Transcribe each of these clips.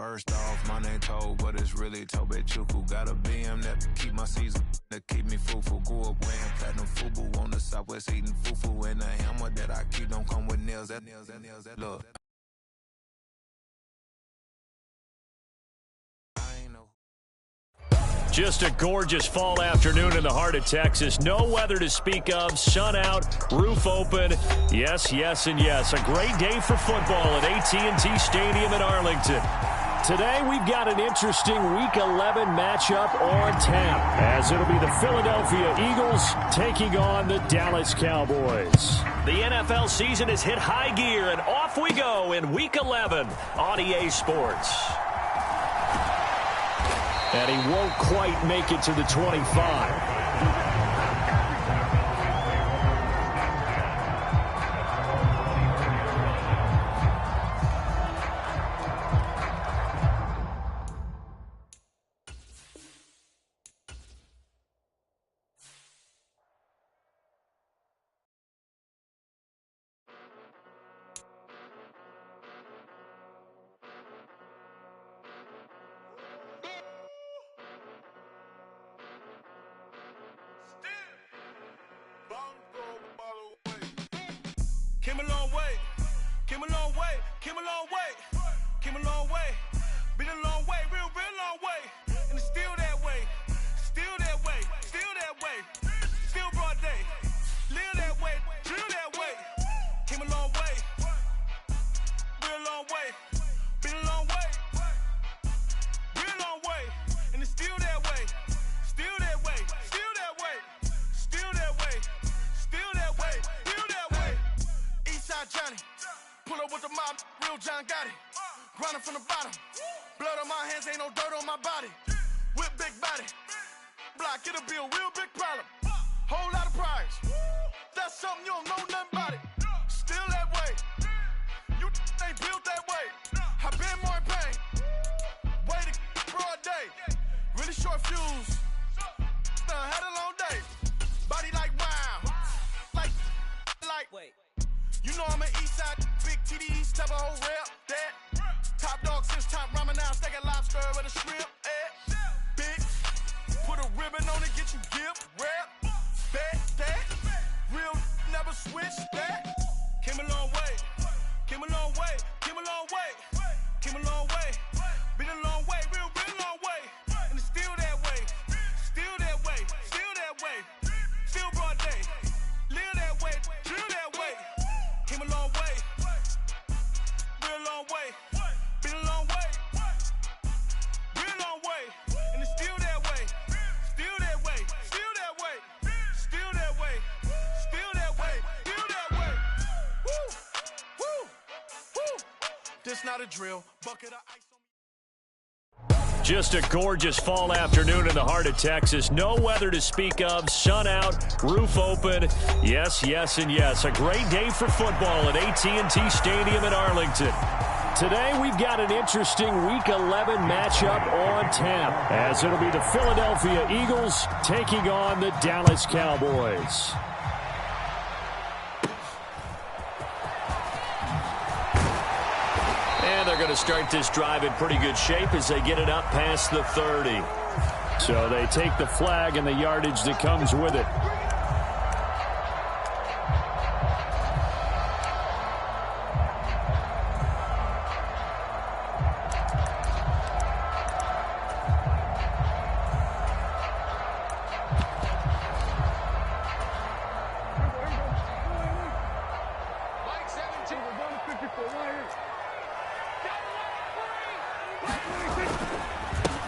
First off, my name Toad, but it's really Tobe Chuku. Got a BM that keep my season, that keep me fruitful. Grew up wearing platinum FUBU on the Southwest eating fufu. And the hammer that I keep don't come with nails. That look. Just a gorgeous fall afternoon in the heart of Texas. No weather to speak of. Sun out, roof open. Yes, yes, and yes. A great day for football at AT&T Stadium in Arlington. Today, we've got an interesting Week 11 matchup on tap, as it'll be the Philadelphia Eagles taking on the Dallas Cowboys. The NFL season has hit high gear, and off we go in Week 11 on EA Sports. And he won't quite make it to the 25. Came a long way, came a long way, came a long way, came a long way, been a long way, real long way, and it's still that way, still that way, still that way, still broad day, live that way, drill that way, came a long way, real long way, been a long way, real long way, and it's still that way, still that way, still that way, still that way, still that way, still that way. Johnny, pull up with the mob, real John Gotti. Grinding from the bottom, blood on my hands, ain't no dirt on my body. Whip big body, block, it'll be a real big problem. Whole lot of prize, that's something you don't know nothing about it. Still that way, you ain't built that way. I been more in pain, way to broad day. Really short fuse, had a long day. Body like wow, like, wait. You know I'm an Eastside, big TDs, type of whole rep, that. Top dog since top ramen now, steak and lobster with a shrimp, big, put a ribbon on it, get you gift, rep, bet, that. Real, never switch, that. Came a long way, came a long way, came a long way, came a long way. Been a long way, real long way. And it's still that way, still that way, still that way. Still broad day, live that way, drill that way. Came a long way, real long way, been a long way, real long way, and it's still that way, still that way, still that way, still that way, still that way, still that way. Woo, woo, woo. This not a drill, bucket of ice. Just a gorgeous fall afternoon in the heart of Texas. No weather to speak of. Sun out, roof open. Yes, yes, and yes. A great day for football at AT&T Stadium in Arlington. Today, we've got an interesting Week 11 matchup on tap, as it'll be the Philadelphia Eagles taking on the Dallas Cowboys. They're going to start this drive in pretty good shape as they get it up past the 30. So they take the flag and the yardage that comes with it.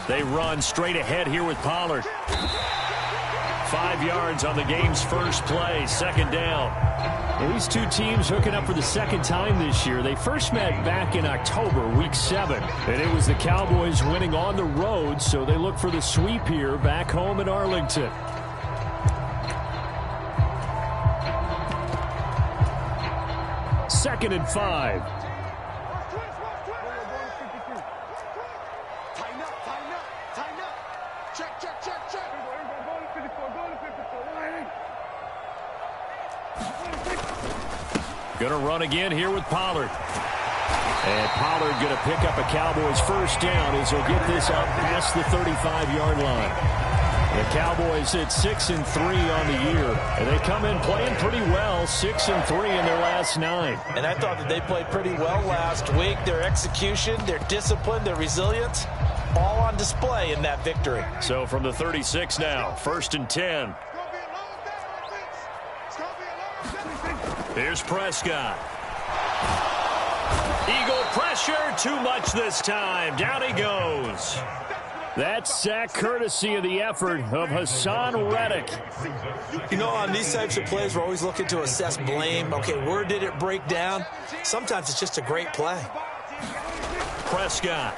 They run straight ahead here with Pollard. 5 yards on the game's first play, second down. These two teams hooking up for the second time this year. They first met back in October, Week 7. And it was the Cowboys winning on the road, so they look for the sweep here back home in Arlington. Second and 5. Going to run again here with Pollard. And Pollard going to pick up a Cowboys first down as he'll get this up past the 35-yard line. The Cowboys at 6-3 on the year, and they come in playing pretty well, 6-3 in their last 9. And I thought that they played pretty well last week. Their execution, their discipline, their resilience, all on display in that victory. So from the 36 now, 1st and 10. Here's Prescott. Eagle pressure, too much this time. Down he goes. That sack courtesy of the effort of Hassan Reddick. You know, on these types of plays, we're always looking to assess blame. Okay, where did it break down? Sometimes it's just a great play. Prescott.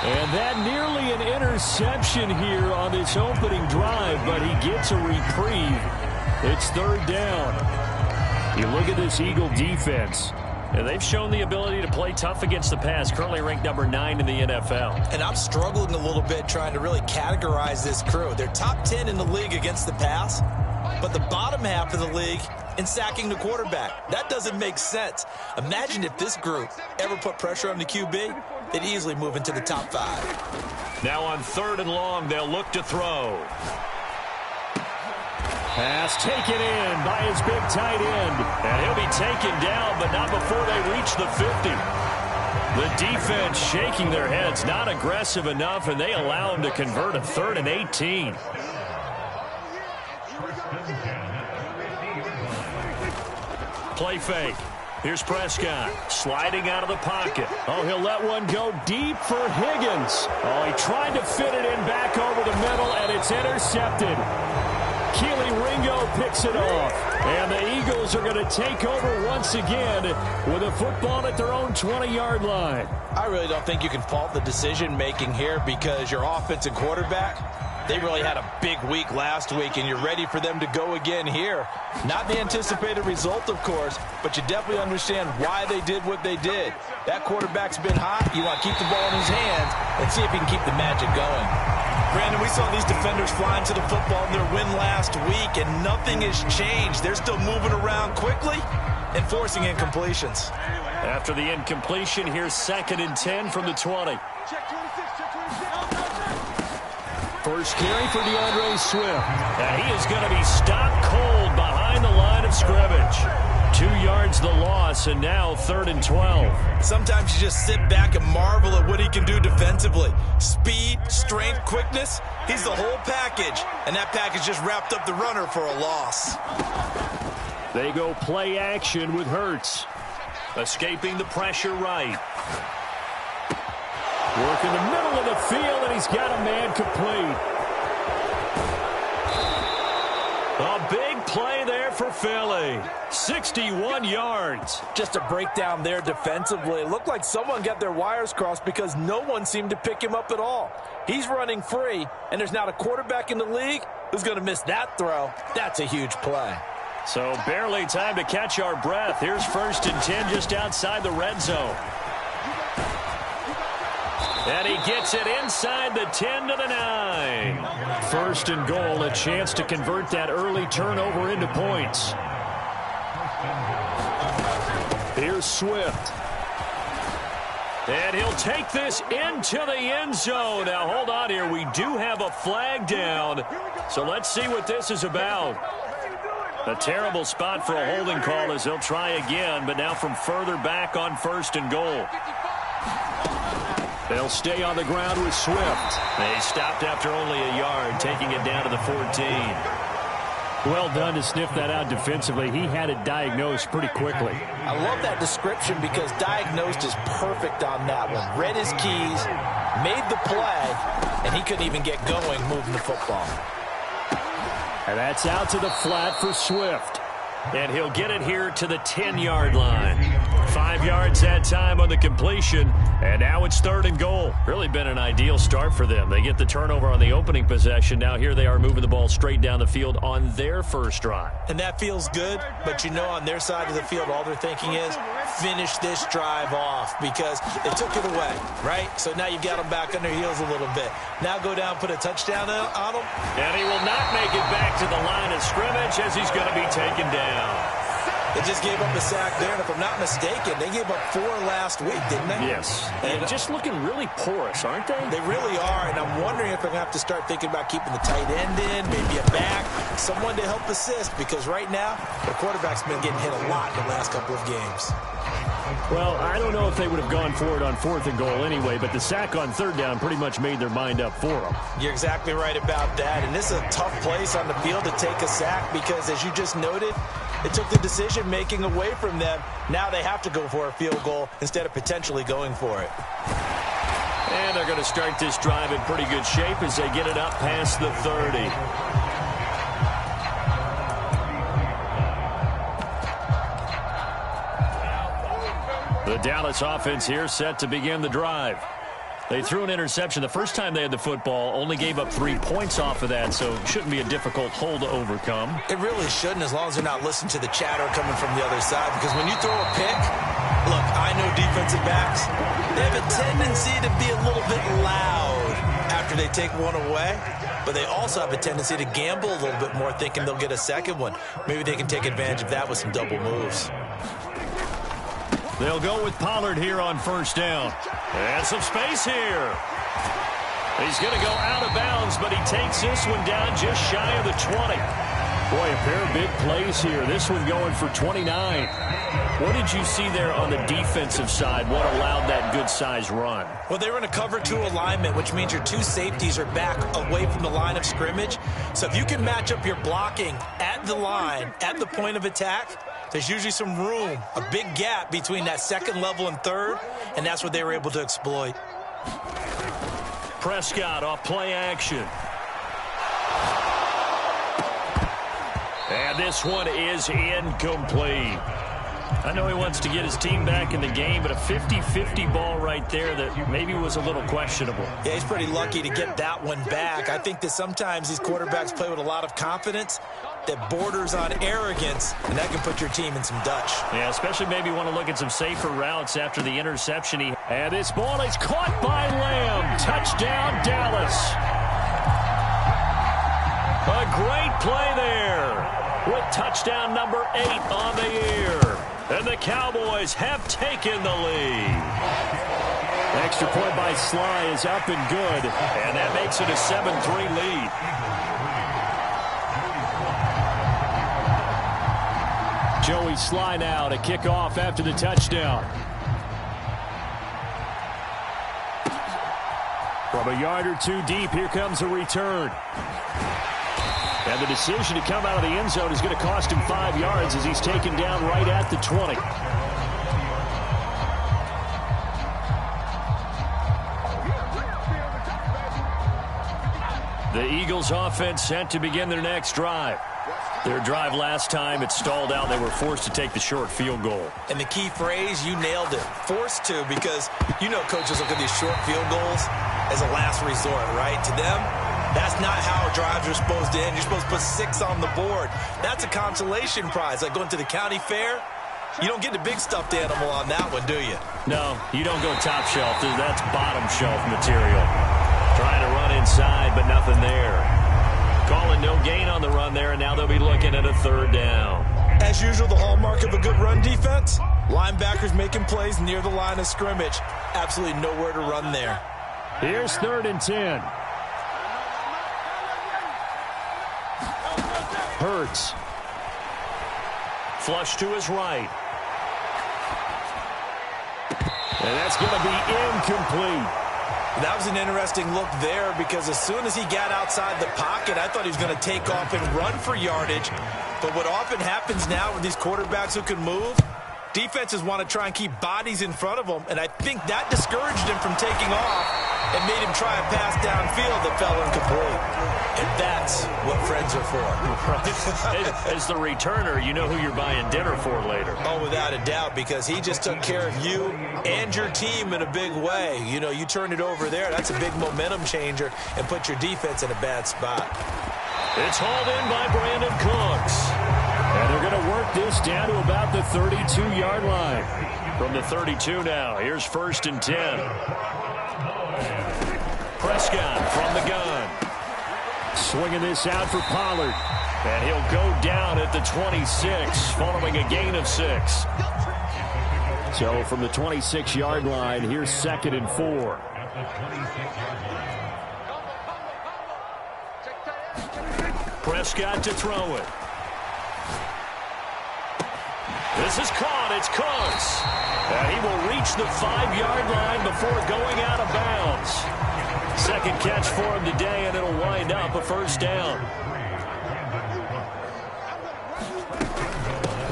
And that nearly an interception here on this opening drive, but he gets a reprieve. It's 3rd down. You look at this Eagle defense. And they've shown the ability to play tough against the pass, currently ranked number 9 in the NFL. And I'm struggling a little bit trying to really categorize this crew. They're top 10 in the league against the pass, but the bottom half of the league in sacking the quarterback. That doesn't make sense. Imagine if this group ever put pressure on the QB, they'd easily move into the top 5. Now on 3rd and long, they'll look to throw. Pass taken in by his big tight end. And he'll be taken down, but not before they reach the 50. The defense shaking their heads, not aggressive enough, and they allow him to convert a 3rd and 18. Play fake. Here's Prescott sliding out of the pocket. Oh, he'll let one go deep for Higgins. Oh, he tried to fit it in back over the middle, and it's intercepted. Keely Ringo picks it off. And the Eagles are going to take over once again with a football at their own 20-yard line. I really don't think you can fault the decision-making here because your offensive quarterback, they really had a big week last week, and you're ready for them to go again here. Not the anticipated result, of course, but you definitely understand why they did what they did. That quarterback's been hot. You want to keep the ball in his hands and see if he can keep the magic going. Brandon, we saw these defenders flying to the football in their win last week, and nothing has changed. They're still moving around quickly and forcing incompletions. After the incompletion, here's 2nd and 10 from the 20. First carry for DeAndre Swift. And he is going to be stopped cold behind the line of scrimmage. 2 yards the loss, and now 3rd and 12. Sometimes you just sit back and marvel at what he can do defensively. Speed, strength, quickness, he's the whole package. And that package just wrapped up the runner for a loss. They go play action with Hurts. Escaping the pressure right. Work in the middle of the field, and he's got a man complete. A big play there for Philly. 61 yards. Just a breakdown there defensively. It looked like someone got their wires crossed because no one seemed to pick him up at all. He's running free, and there's not a quarterback in the league who's going to miss that throw. That's a huge play. So barely time to catch our breath. Here's 1st and 10 just outside the red zone. And he gets it inside the 10 to the 9. 1st and goal, a chance to convert that early turnover into points. Here's Swift. And he'll take this into the end zone. Now, hold on here. We do have a flag down. So let's see what this is about. A terrible spot for a holding call as they'll try again, but now from further back on 1st and goal. They'll stay on the ground with Swift. They stopped after only a yard, taking it down to the 14. Well done to sniff that out defensively. He had it diagnosed pretty quickly. I love that description because diagnosed is perfect on that one. Read his keys, made the play, and he couldn't even get going moving the football. And that's out to the flat for Swift. And he'll get it here to the 10-yard line. 5 yards that time on the completion. And now it's 3rd and goal. Really been an ideal start for them. They get the turnover on the opening possession. Now here they are moving the ball straight down the field on their first drive. And that feels good, but you know on their side of the field all they're thinking is finish this drive off because they took it away, right? So now you've got them back on their heels a little bit. Now go down, put a touchdown on them. And he will not make it back to the line of scrimmage as he's going to be taken down. They just gave up a sack there, and if I'm not mistaken, they gave up 4 last week, didn't they? Yes. And just looking really porous, aren't they? They really are, and I'm wondering if they're going to have to start thinking about keeping the tight end in, maybe a back, someone to help assist, because right now, the quarterback's been getting hit a lot in the last couple of games. Well, I don't know if they would have gone for it on 4th and goal anyway, but the sack on 3rd down pretty much made their mind up for them. You're exactly right about that, and this is a tough place on the field to take a sack because, as you just noted, it took the decision-making away from them. Now they have to go for a field goal instead of potentially going for it. And they're going to start this drive in pretty good shape as they get it up past the 30. The Dallas offense here set to begin the drive. They threw an interception the first time they had the football, only gave up 3 points off of that, so it shouldn't be a difficult hole to overcome. It really shouldn't, as long as they're not listening to the chatter coming from the other side, because when you throw a pick, look, I know defensive backs, they have a tendency to be a little bit loud after they take one away, but they also have a tendency to gamble a little bit more, thinking they'll get a second one. Maybe they can take advantage of that with some double moves. They'll go with Pollard here on 1st down. And some space here. He's going to go out of bounds, but he takes this one down just shy of the 20. Boy, a pair of big plays here. This one going for 29. What did you see there on the defensive side? What allowed that good-sized run? Well, they were in a cover 2 alignment, which means your 2 safeties are back away from the line of scrimmage. So if you can match up your blocking at the line, at the point of attack, there's usually some room, a big gap between that 2nd level and 3rd, and that's what they were able to exploit. Prescott off play action. And this one is incomplete. I know he wants to get his team back in the game, but a 50-50 ball right there that maybe was a little questionable. Yeah, he's pretty lucky to get that one back. I think that sometimes these quarterbacks play with a lot of confidence that borders on arrogance, and that can put your team in some Dutch. Yeah, especially maybe want to look at some safer routes after the interception. And this ball is caught by Lamb. Touchdown, Dallas. A great play there with touchdown number 8 on the year. And the Cowboys have taken the lead. Extra point by Sly is up and good, and that makes it a 7-3 lead. Joey Sly now to kick off after the touchdown. From a yard or 2 deep, here comes a return. And the decision to come out of the end zone is going to cost him 5 yards as he's taken down right at the 20. The Eagles offense set to begin their next drive. Their drive last time, it stalled out. They were forced to take the short field goal. And the key phrase, you nailed it, forced to, because you know coaches look at these short field goals as a last resort, right? To them, that's not how drives are supposed to end. You're supposed to put 6 on the board. That's a consolation prize, like going to the county fair. You don't get the big stuffed animal on that one, do you? No, you don't go top shelf. That's bottom shelf material. Trying to run inside, but nothing there. Calling no gain on the run there, and now they'll be looking at a 3rd down. As usual, the hallmark of a good run defense, linebackers making plays near the line of scrimmage. Absolutely nowhere to run there. Here's 3rd and 10. Hurts. Flush to his right. And that's going to be incomplete. That was an interesting look there because as soon as he got outside the pocket, I thought he was going to take off and run for yardage. But what often happens now with these quarterbacks who can move, defenses want to try and keep bodies in front of them, and I think that discouraged him from taking off and made him try a pass downfield that fell incomplete. And that's what friends are for. Right. As the returner, you know who you're buying dinner for later. Oh, without a doubt, because he just took care of you and your team in a big way. You know, you turn it over there, that's a big momentum changer and put your defense in a bad spot. It's hauled in by Brandon Cooks. And they're going to work this down to about the 32-yard line. From the 32 now, here's 1st and 10. Prescott from the gun. Swinging this out for Pollard. And he'll go down at the 26 following a gain of 6. So from the 26-yard line, here's 2nd and 4. Prescott to throw it. This is caught. It's Cooks. And he will reach the 5-yard line before going out of bounds. Second catch for him today, and it'll wind up a first down.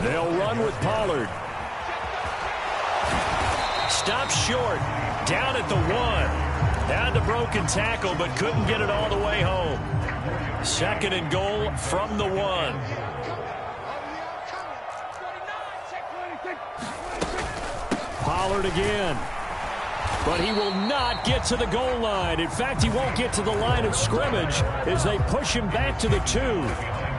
They'll run with Pollard. Stops short. Down at the 1. Had the broken tackle, but couldn't get it all the way home. 2nd and goal from the 1. Pollard again. But he will not get to the goal line. In fact, he won't get to the line of scrimmage as they push him back to the 2.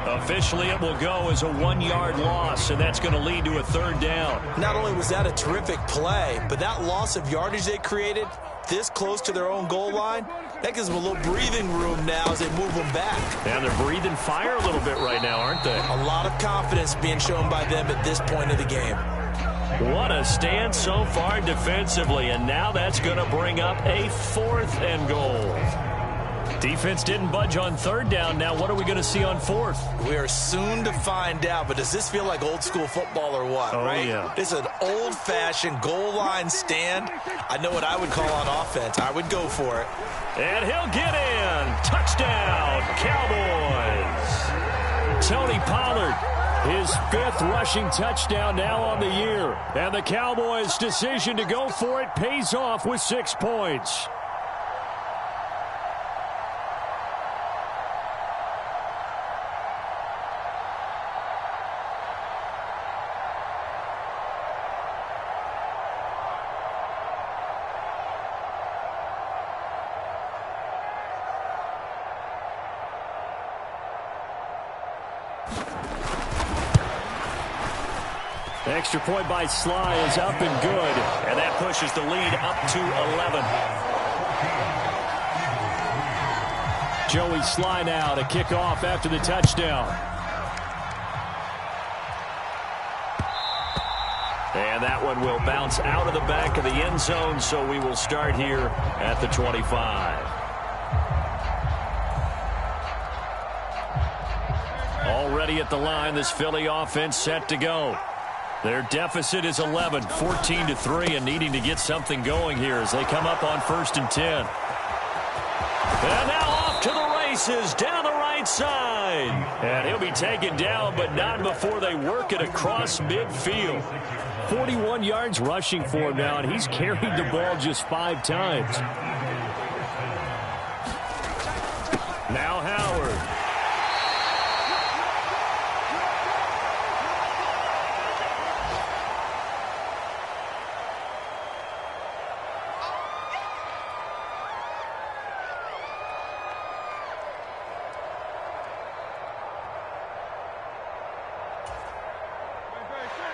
Officially, it will go as a 1-yard loss, and that's going to lead to a 3rd down. Not only was that a terrific play, but that loss of yardage they created this close to their own goal line, that gives them a little breathing room now as they move them back. And they're breathing fire a little bit right now, aren't they? A lot of confidence being shown by them at this point of the game. What a stand so far defensively, and now that's going to bring up a 4th and goal. Defense didn't budge on 3rd down. Now what are we going to see on 4th? We are soon to find out, but does this feel like old school football or what, right? Yeah. It's an old-fashioned goal line stand. I know what I would call on offense. I would go for it. And he'll get in. Touchdown, Cowboys. Tony Pollard, his 5th rushing touchdown now on the year. And the Cowboys' decision to go for it pays off with 6 points. Extra point by Sly is up and good, and that pushes the lead up to 11. Joey Sly now to kick off after the touchdown. And that one will bounce out of the back of the end zone, so we will start here at the 25. Already at the line, this Philly offense set to go. Their deficit is 11, 14-3, and needing to get something going here as they come up on 1st and 10. And now off to the races down the right side. And he'll be taken down, but not before they work it across midfield. 41 yards rushing for him now, and he's carried the ball just 5 times. Now Howard.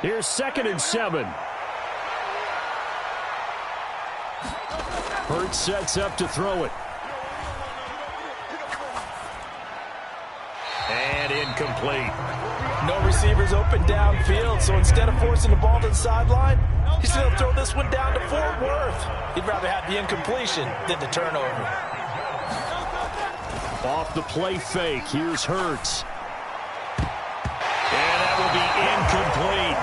Here's 2nd and 7. Hurts sets up to throw it. And incomplete. No receivers open downfield, so instead of forcing the ball to the sideline, he's going to throw this one down to Fort Worth. He'd rather have the incompletion than the turnover. Off the play fake, here's Hurts. And that will be incomplete.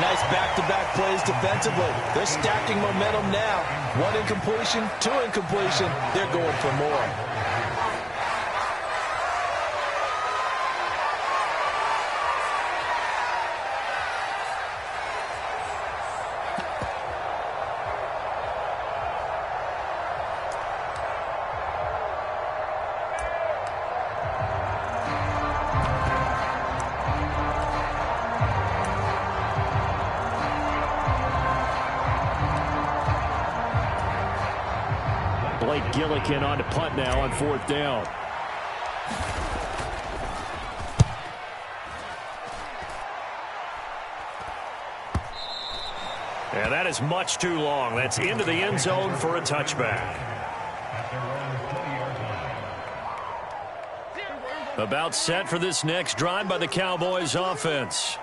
Nice back-to-back plays defensively. They're stacking momentum now. 1 incompletion, 2 incompletion. They're going for more. Gillikin on to punt now on 4th down. And that is much too long. That's into the end zone for a touchback. About set for this next drive by the Cowboys offense.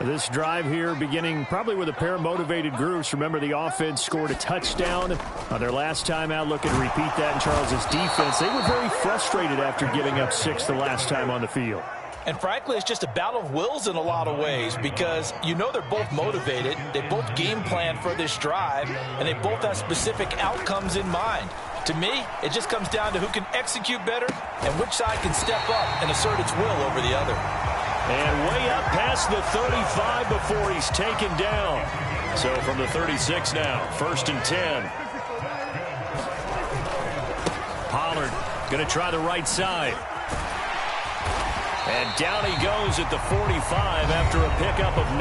This drive here beginning probably with a pair of motivated groups. Remember, the offense scored a touchdown on their last time out. Looking to repeat that in Charles's defense. They were very frustrated after giving up 6 the last time on the field. And frankly, it's just a battle of wills in a lot of ways because you know they're both motivated. They both game plan for this drive, and they both have specific outcomes in mind. To me, it just comes down to who can execute better and which side can step up and assert its will over the other. And way up past the 35 before he's taken down. So from the 36 now, 1st and 10. Pollard going to try the right side. And down he goes at the 45 after a pickup of 9.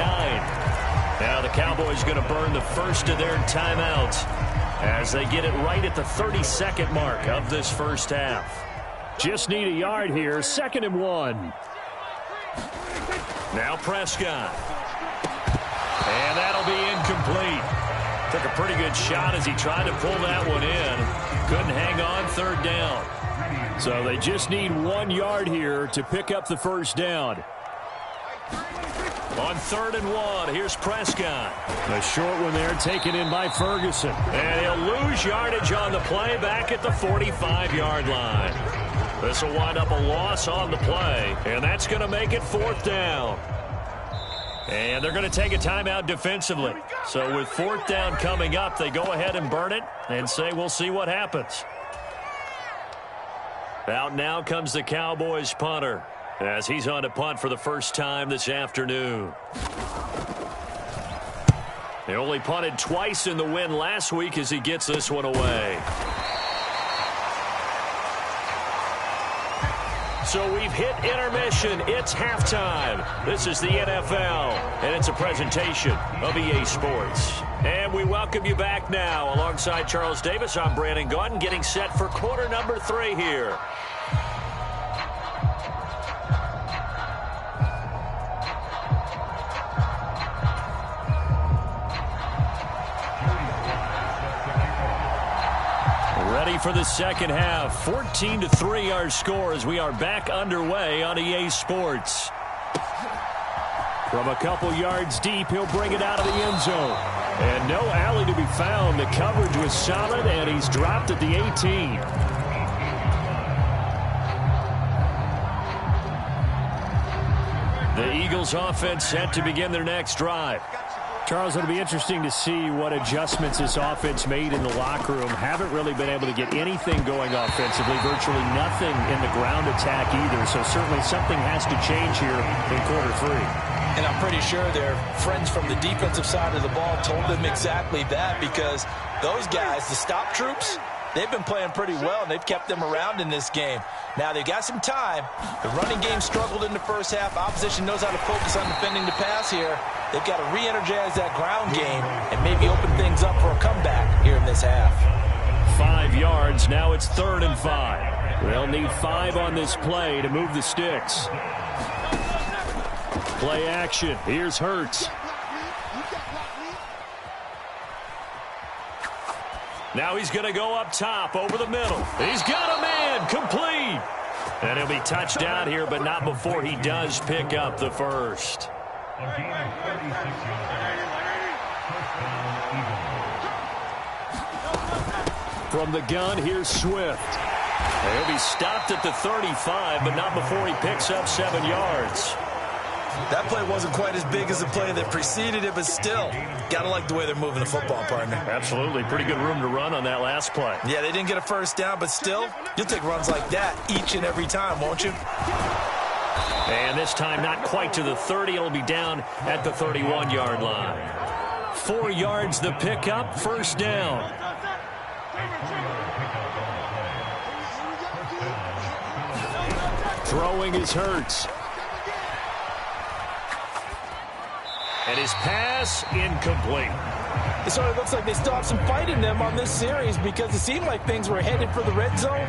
Now the Cowboys going to burn the first of their timeouts as they get it right at the 32nd mark of this first half. Just need a yard here, 2nd and 1. Now Prescott. And that'll be incomplete. Took a pretty good shot as he tried to pull that one in. Couldn't hang on, 3rd down. So they just need 1 yard here to pick up the first down. On 3rd and 1, here's Prescott. A short one there taken in by Ferguson. And he'll lose yardage on the play back at the 45-yard line. This will wind up a loss on the play, and that's going to make it 4th down. And they're going to take a timeout defensively. So with 4th down coming up, they go ahead and burn it and say we'll see what happens. Out now comes the Cowboys punter as he's on to punt for the first time this afternoon. They only punted twice in the win last week as he gets this one away. So we've hit intermission. It's halftime. This is the NFL, and it's a presentation of EA Sports. And we welcome you back now. Alongside Charles Davis, I'm Brandon Gaudin, getting set for quarter number 3 here. Ready for the second half. 14-3 our score as we are back underway on EA Sports. From a couple yards deep, he'll bring it out of the end zone. And no alley to be found. The coverage was solid, and he's dropped at the 18. The Eagles offense set to begin their next drive. Charles, it'll be interesting to see what adjustments this offense made in the locker room. Haven't really been able to get anything going offensively, virtually nothing in the ground attack either. So certainly something has to change here in quarter 3. And I'm pretty sure their friends from the defensive side of the ball told them exactly that because those guys, the stop troops, they've been playing pretty well, and they've kept them around in this game. Now, they've got some time. The running game struggled in the first half. Opposition knows how to focus on defending the pass here. They've got to re-energize that ground game and maybe open things up for a comeback here in this half. 5 yards. Now it's 3rd and 5. They'll need 5 on this play to move the sticks. Play action. Here's Hurts. Now he's going to go up top over the middle. He's got a man. Complete. And he'll be touched down here, but not before he does pick up the first. From the gun, here's Swift. He'll be stopped at the 35, but not before he picks up 7 yards. That play wasn't quite as big as the play that preceded it, but still, got to like the way they're moving the football, partner. Absolutely. Pretty good room to run on that last play. Yeah, they didn't get a first down, but still, you'll take runs like that each and every time, won't you? And this time not quite to the 30. It'll be down at the 31-yard line. 4 yards the pickup, first down. Throwing is Hurts. And his pass incomplete. It sort of looks like they still have some fight in them on this series because it seemed like things were headed for the red zone.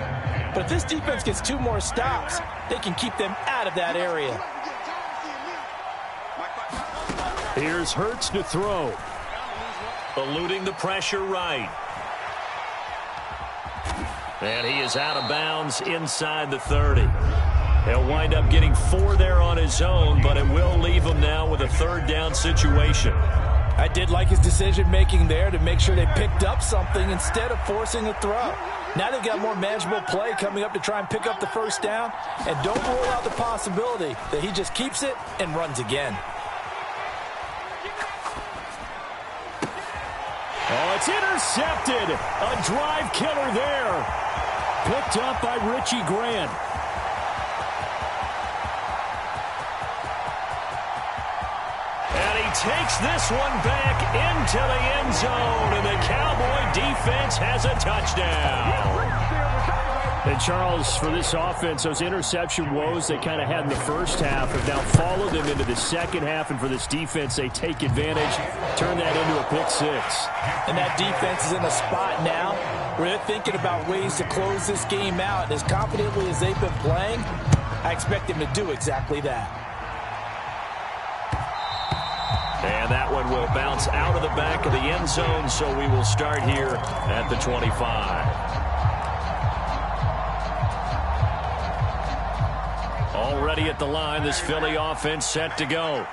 But if this defense gets 2 more stops, they can keep them out of that area. Here's Hurts to throw. Eluding the pressure right. And he is out of bounds inside the 30. He'll wind up getting 4 there on his own, but it will leave him now with a 3rd down situation. I did like his decision-making there to make sure they picked up something instead of forcing a throw. Now they've got more manageable play coming up to try and pick up the 1st down, and don't rule out the possibility that he just keeps it and runs again. Oh, it's intercepted. A drive killer there. Picked up by Richie Grant. And he takes this one back into the end zone, and the Cowboy defense has a touchdown. And Charles, for this offense, those interception woes they kind of had in the first half have now followed them into the second half, and for this defense, they take advantage, turn that into a pick 6. And that defense is in a spot now where they're thinking about ways to close this game out, and as confidently as they've been playing, I expect them to do exactly that. And that one will bounce out of the back of the end zone, so we will start here at the 25. Already at the line, this Philly offense set to go.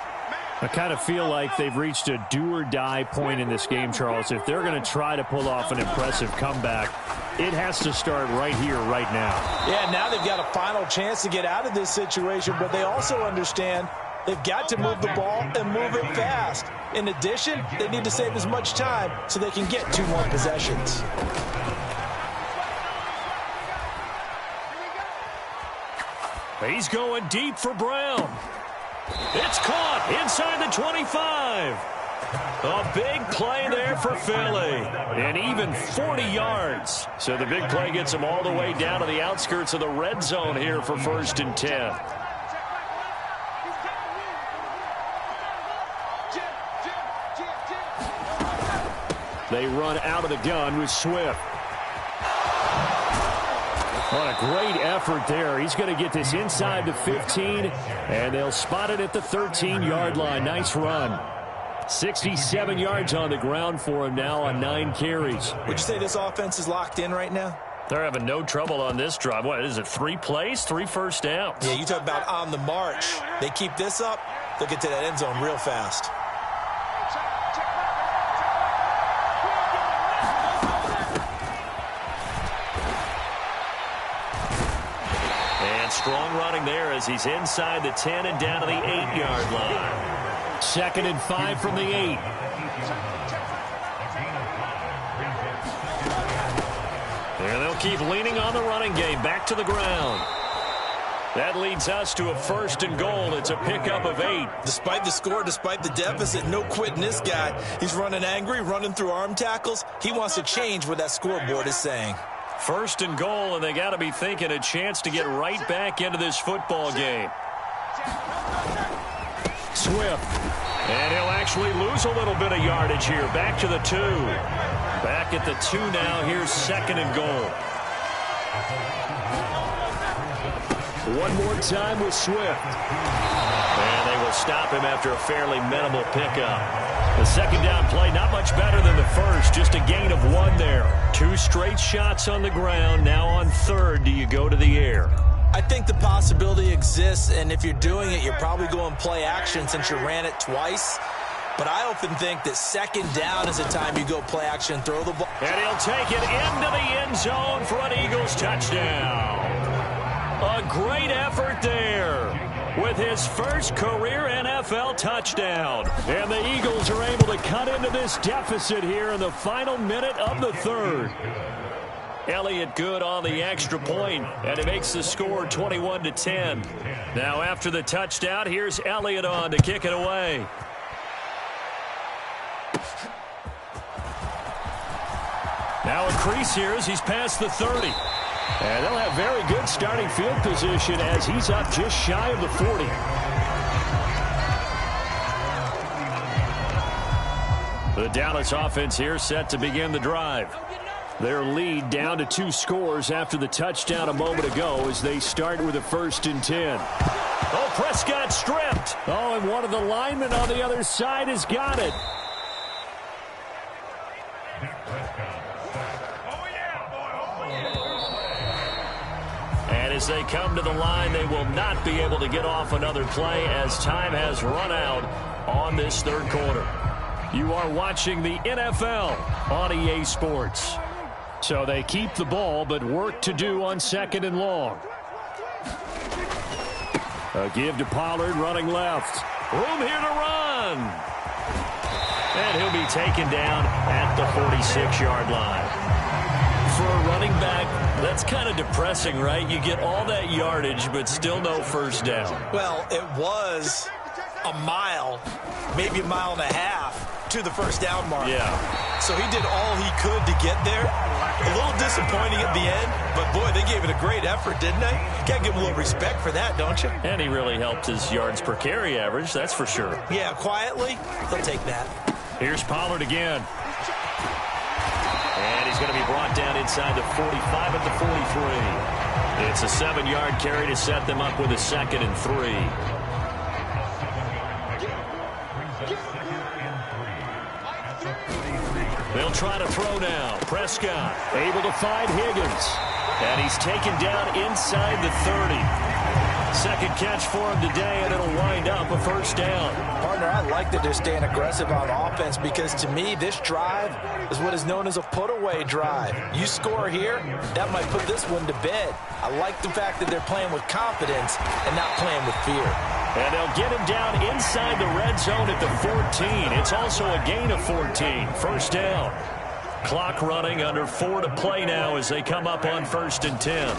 I kind of feel like they've reached a do-or-die point in this game, Charles. If they're going to try to pull off an impressive comeback, it has to start right here, right now. Yeah, now they've got a final chance to get out of this situation, but they also understand they've got to move the ball and move it fast. In addition, they need to save as much time so they can get 2 more possessions. He's going deep for Brown. It's caught inside the 25. A big play there for Philly. And even 40 yards. So the big play gets them all the way down to the outskirts of the red zone here for 1st and 10. They run out of the gun with Swift. What a great effort there. He's going to get this inside the 15, and they'll spot it at the 13-yard line. Nice run. 67 yards on the ground for him now on 9 carries. Would you say this offense is locked in right now? They're having no trouble on this drive. What is it, 3 plays, 3 first downs? Yeah, you talk about on the march. They keep this up, they'll get to that end zone real fast. Strong running there as he's inside the 10 and down to the 8-yard line. 2nd and 5 from the 8. And they'll keep leaning on the running game. Back to the ground. That leads us to a 1st and goal. It's a pickup of 8. Despite the score, despite the deficit, no quitting this guy. He's running angry, running through arm tackles. He wants to change what that scoreboard is saying. 1st and goal, and they got to be thinking a chance to get right back into this football game. Swift. And he'll actually lose a little bit of yardage here. Back to the 2. Back at the 2 now. Here's 2nd and goal. One more time with Swift. And they will stop him after a fairly minimal pickup. The 2nd down play, not much better than the first. Just a gain of 1 there. 2 straight shots on the ground. Now on 3rd, do you go to the air? I think the possibility exists, and if you're doing it, you're probably going play action since you ran it twice. But I often think that 2nd down is the time you go play action and throw the ball. And he'll take it into the end zone for an Eagles touchdown. A great effort there with his first career NFL touchdown. And the Eagles are able to cut into this deficit here in the final minute of the 3rd. Elliott good on the extra point, and it makes the score 21-10. Now after the touchdown, here's Elliott on to kick it away. Now a crease here as he's past the 30. And they'll have very good starting field position as he's up just shy of the 40. The Dallas offense here set to begin the drive. Their lead down to 2 scores after the touchdown a moment ago as they start with a 1st and 10. Oh, Prescott stripped. Oh, and one of the linemen on the other side has got it. as they come to the line. They will not be able to get off another play as time has run out on this third quarter. You are watching the NFL on EA Sports. So they keep the ball, but work to do on 2nd and long. A give to Pollard, running left. Room here to run. And he'll be taken down at the 46-yard line. For a running back, that's kind of depressing, right? You get all that yardage, but still no first down. Well, it was a mile, maybe a mile and a half to the first down mark. Yeah. So he did all he could to get there. A little disappointing at the end, but boy, they gave it a great effort, didn't they? Got to give him a little respect for that, don't you? And he really helped his yards per carry average, that's for sure. Yeah, quietly, they'll take that. Here's Pollard again. And he's going to be brought down inside the 45 at the 43. It's a 7-yard carry to set them up with a 2nd and 3. They'll try to throw now. Prescott able to find Higgins. And he's taken down inside the 30. Second catch for him today, and it'll wind up a first down. Partner, I like that they're staying aggressive on offense because, to me, this drive is what is known as a put-away drive. You score here, that might put this one to bed. I like the fact that they're playing with confidence and not playing with fear. And they'll get him down inside the red zone at the 14. It's also a gain of 14. First down. Clock running, under 4 to play now as they come up on 1st and 10.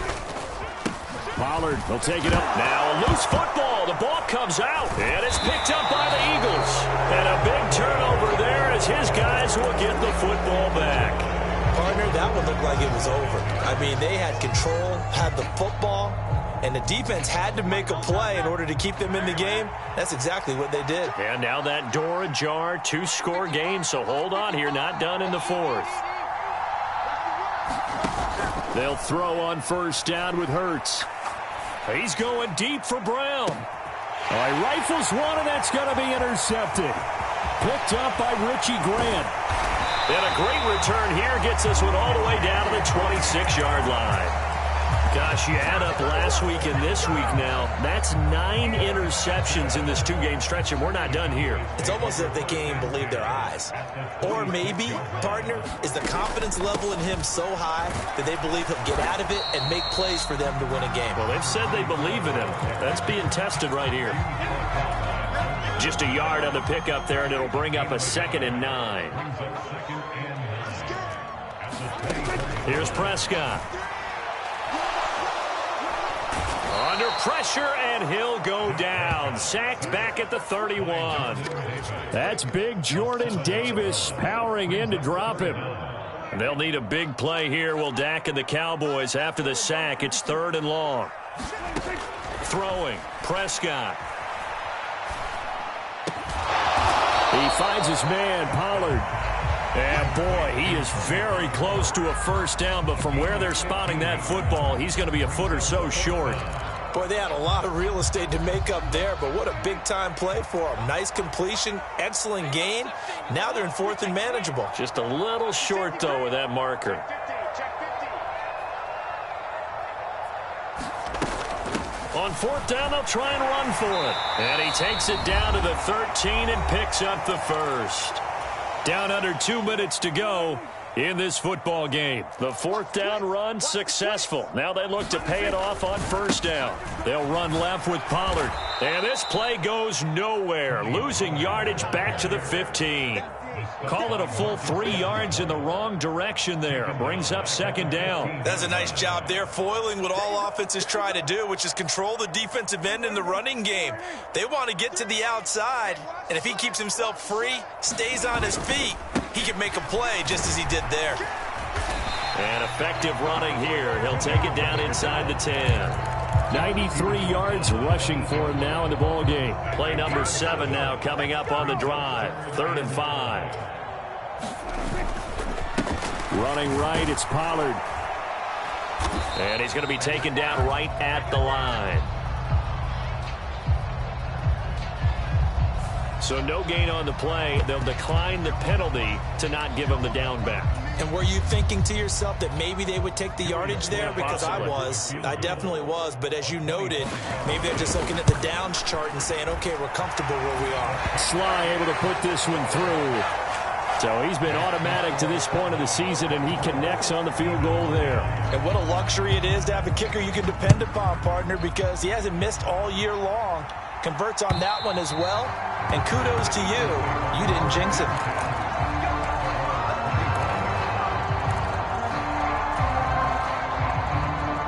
Pollard will take it up. Now a loose football. The ball comes out. And it's picked up by the Eagles. And a big turnover there as his guys will get the football back. Partner, that one looked like it was over. I mean, they had control, had the football, and the defense had to make a play in order to keep them in the game. That's exactly what they did. And now that door ajar, 2-score game, so hold on here, not done in the 4th. They'll throw on first down with Hurts. He's going deep for Brown. All right, rifles one, and that's going to be intercepted. Picked up by Richie Grant. And a great return here gets us one all the way down to the 26-yard line. Gosh, you add up last week and this week now. That's 9 interceptions in this 2-game stretch, and we're not done here. It's almost as if they can't even believe their eyes. Or maybe, partner, is the confidence level in him so high that they believe he'll get out of it and make plays for them to win a game. Well, they've said they believe in him. That's being tested right here. Just a yard on the pickup there, and it'll bring up a 2nd and 9. Here's Prescott. Under pressure, and he'll go down. Sacked back at the 31. That's big Jordan Davis powering in to drop him. They'll need a big play here, will Dak and the Cowboys after the sack. It's 3rd and long. Throwing, Prescott. He finds his man, Pollard. And, boy, he is very close to a first down, but from where they're spotting that football, he's going to be a foot or so short. Boy, they had a lot of real estate to make up there, but what a big-time play for them. Nice completion, excellent gain. Now they're in 4th and manageable. Just a little short, though, with that marker. On 4th down, they'll try and run for it. And he takes it down to the 13 and picks up the first. Down under 2 minutes to go in this football game. The 4th down run successful. Now they look to pay it off on first down. They'll run left with Pollard. And this play goes nowhere. Losing yardage back to the 15. Call it a full 3 yards in the wrong direction there. Brings up 2nd down. That's a nice job there, foiling what all offenses try to do, which is control the defensive end in the running game. They want to get to the outside, and if he keeps himself free, stays on his feet, he can make a play just as he did there. And effective running here. He'll take it down inside the 10. 93 yards rushing for him now in the ball game. Play number 7 now coming up on the drive. 3rd and 5. Running right, it's Pollard. And he's going to be taken down right at the line. So no gain on the play. They'll decline the penalty to not give him the down back. And were you thinking to yourself that maybe they would take the yardage there? Yeah, because possibly. I definitely was. But as you noted, maybe they're just looking at the downs chart and saying, okay, we're comfortable where we are. Sly able to put this one through. So he's been automatic to this point of the season, and he connects on the field goal there. And what a luxury it is to have a kicker you can depend upon, partner, because he hasn't missed all year long. Converts on that one as well. And kudos to you. You didn't jinx it.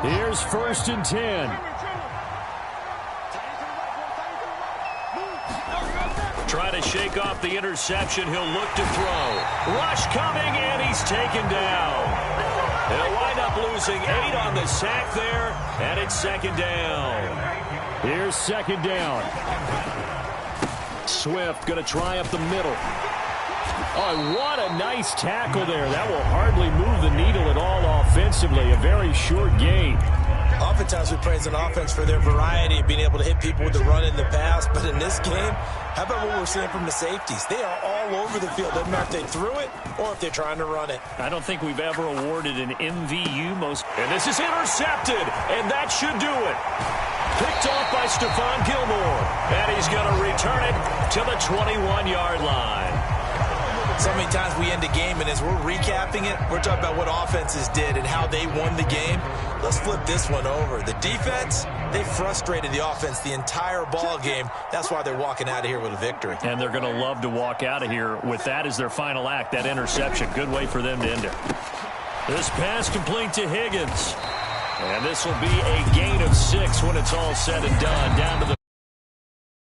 Here's 1st and 10. Try to shake off the interception. He'll look to throw. Rush coming, and he's taken down. They'll wind up losing 8 on the sack there, and it's 2nd down. Here's 2nd down. Swift going to try up the middle. Oh, what a nice tackle there. That will hardly move the needle at all offensively. A very short gain. Oftentimes we praise an offense for their variety of being able to hit people with the run in the pass. But in this game, how about what we're seeing from the safeties? They are all over the field. Doesn't matter if they threw it or if they're trying to run it. I don't think we've ever awarded an MVU most. And this is intercepted, and that should do it. Picked off by Stephon Gilmore. And he's going to return it to the 21-yard line. So many times we end a game, and as we're recapping it, we're talking about what offenses did and how they won the game. Let's flip this one over. The defense, they frustrated the offense the entire ball game. That's why they're walking out of here with a victory. And they're going to love to walk out of here with that as their final act, that interception. Good way for them to end it. This pass complete to Higgins. And this will be a gain of 6 when it's all said and done. Down to the